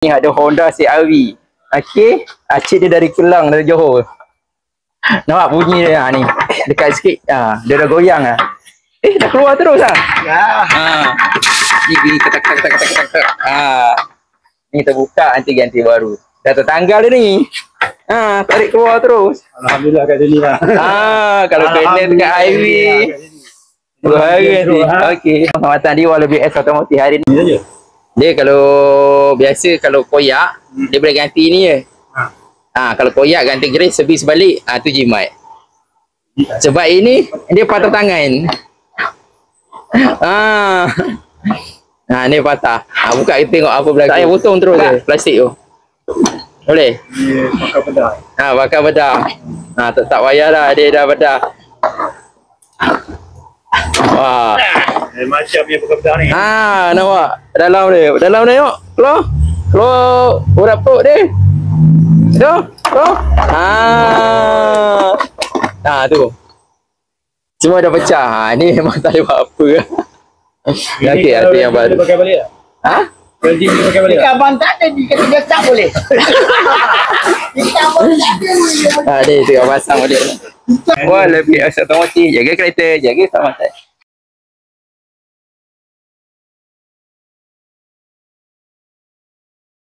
Ni ada Honda CR-V. Okey, acik dia dari Kelang, dari Johor. Nampak bunyi dia ni. Dekat sikit. Dia dah goyang ah. Dah keluar terus ah. Ya. Ni ketak. Ni terbuka ganti baru. Dah tertanggal dia ni. Tarik keluar terus. Alhamdulillah kat sini lah. Kalau kena dekat highway. 2 hari nanti. Okey. Pengamatan dia lebih S otomotif hari ni saja. Dia kalau biasa kalau koyak, dia boleh ganti ni je. Kalau koyak ganti gerai servis balik, tu jimat. Sebab ini dia patah tangan. Ni patah. Buka kita tengok apa berlaku. Tak payah potong terus dia, plastik tu. Boleh? Dia bakar bedah. Bakar bedah. Tak payahlah, dia dah bedah. Wah. Macam yang bakar bedah ni. Nampak? Dalam dia tengok. Keluar urat perut dia. Keluar. Tu. Semua dah pecah. Ni memang tak boleh buat apa. Okey, ada yang baru. Pakai balik tak? Welding dia pakai balik tak? Abang tak ada, dia tak boleh. Kita abang tak ada. Dia tengok pasang balik. Wah, lebih otomotif. Jaga kereta, jaga keselamatan.